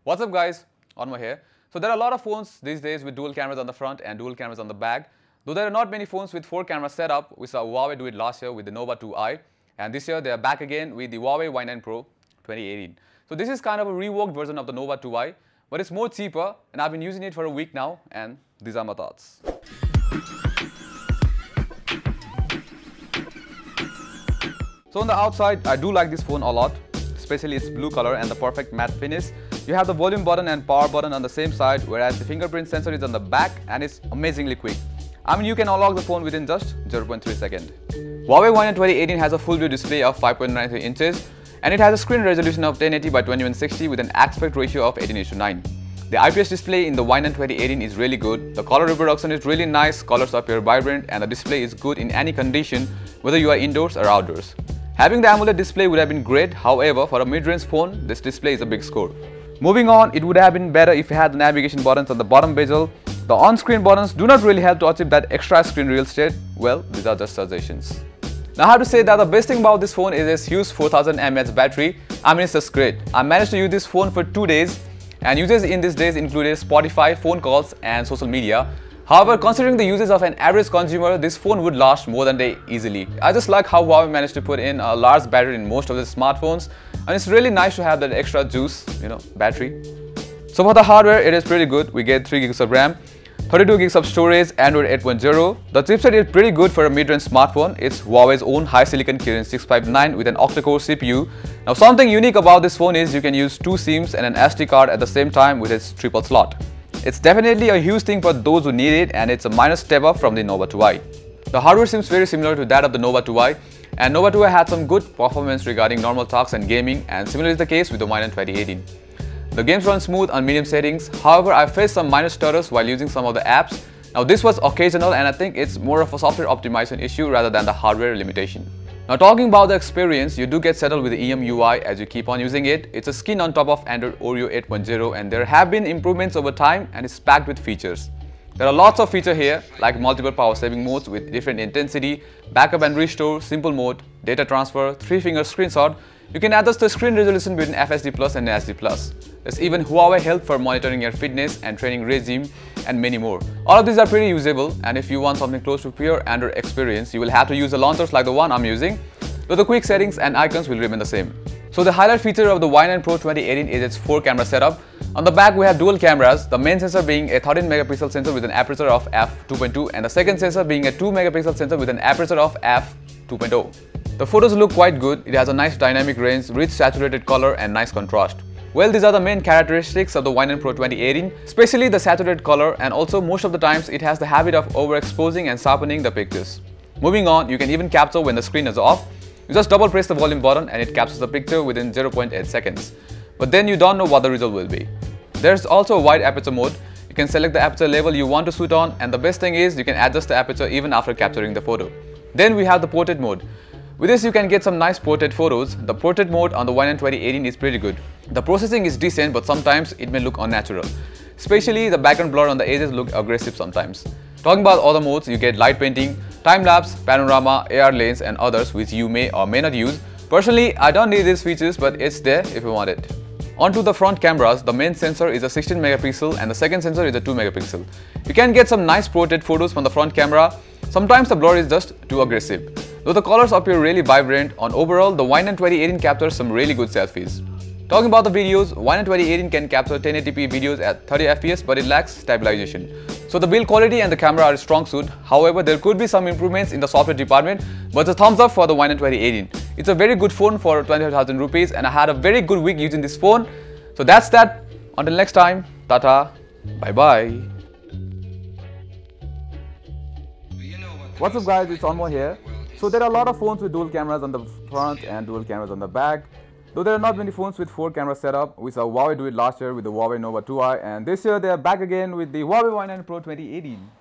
What's up guys, Anmol here. So there are a lot of phones these days with dual cameras on the front and dual cameras on the back. Though there are not many phones with 4 camera setup. We saw Huawei do it last year with the Nova 2i, and this year they are back again with the Huawei Y9 Pro 2018. So this is kind of a reworked version of the Nova 2i, but it's more cheaper, and I've been using it for a week now, and these are my thoughts. So on the outside, I do like this phone a lot, especially its blue color and the perfect matte finish. You have the volume button and power button on the same side, whereas the fingerprint sensor is on the back and it's amazingly quick. I mean, you can unlock the phone within just 0.3 seconds. Huawei Y9 2018 has a full view display of 5.93 inches and it has a screen resolution of 1080 by 2160 with an aspect ratio of 18:9. The IPS display in the Y9 2018 is really good. The color reproduction is really nice, colors appear vibrant, and the display is good in any condition, whether you are indoors or outdoors. Having the AMOLED display would have been great, however, for a mid-range phone, this display is a big score. Moving on, it would have been better if you had the navigation buttons on the bottom bezel. The on-screen buttons do not really help to achieve that extra screen real estate. Well, these are just suggestions. Now I have to say that the best thing about this phone is its huge 4000 mAh battery. I mean, it's just great. I managed to use this phone for 2 days, and uses in these days included Spotify, phone calls, and social media. However, considering the uses of an average consumer, this phone would last more than a day easily. I just like how Huawei managed to put in a large battery in most of the smartphones, and it's really nice to have that extra juice, battery. So for the hardware, it is pretty good. We get 3 GB of RAM, 32 GB of storage, Android 8.0. The chipset is pretty good for a mid-range smartphone. It's Huawei's own high silicon Kirin 659 with an octa-core CPU. Now something unique about this phone is you can use 2 SIMs and an SD card at the same time with its triple slot. It's definitely a huge thing for those who need it, and it's a minor step up from the Nova 2i. The hardware seems very similar to that of the Nova 2i, and Nova 2i had some good performance regarding normal talks and gaming, and similar is the case with the Y9 2018. The games run smooth on medium settings. However, I faced some minor stutters while using some of the apps. Now this was occasional, and I think it's more of a software optimization issue rather than the hardware limitation. Now talking about the experience, you do get settled with the EMUI as you keep on using it. It's a skin on top of Android Oreo 8.0, and there have been improvements over time, and it's packed with features. There are lots of features here, like multiple power saving modes with different intensity, backup and restore, simple mode, data transfer, 3-finger screenshot. You can adjust the screen resolution between FHD Plus and HD Plus. There's even Huawei Help for monitoring your fitness and training regime, and many more. All of these are pretty usable, and if you want something close to pure Android experience, you will have to use the launchers like the one I'm using, though the quick settings and icons will remain the same. So the highlight feature of the Y9 Pro 2018 is its 4 camera setup. On the back we have dual cameras, the main sensor being a 13 megapixel sensor with an aperture of f2.2 and the second sensor being a 2 megapixel sensor with an aperture of f2.0. The photos look quite good. It has a nice dynamic range, rich saturated color, and nice contrast. Well, these are the main characteristics of the Y9 Pro 2018, especially the saturated color, and also most of the times it has the habit of overexposing and sharpening the pictures. Moving on, you can even capture when the screen is off. You just double press the volume button and it captures the picture within 0.8 seconds. But then you don't know what the result will be. There's also a wide aperture mode. You can select the aperture level you want to shoot on, and the best thing is you can adjust the aperture even after capturing the photo. Then we have the portrait mode. With this you can get some nice portrait photos. The portrait mode on the Y9 2018 is pretty good. The processing is decent, but sometimes it may look unnatural. Especially the background blur on the edges look aggressive sometimes. Talking about other modes, you get light painting, time-lapse, panorama, AR lens, and others which you may or may not use. Personally, I don't need these features, but it's there if you want it. Onto the front cameras, the main sensor is a 16 megapixel and the second sensor is a 2 megapixel. You can get some nice portrait photos from the front camera. Sometimes the blur is just too aggressive. Though the colors appear really vibrant, on overall, the Y9 2018 captures some really good selfies. Talking about the videos, Y9 2018 can capture 1080p videos at 30 fps, but it lacks stabilization. So the build quality and the camera are a strong suit. However, there could be some improvements in the software department, but a thumbs up for the Y9 2018. It's a very good phone for 25,000 rupees, and I had a very good week using this phone. So that's that. Until next time, tata, bye bye. What's up guys, it's Anmol here. So there are a lot of phones with dual cameras on the front and dual cameras on the back. Though there are not many phones with 4 camera setup. We saw Huawei do it last year with the Huawei Nova 2i, and this year they are back again with the Huawei Y9 Pro 2018.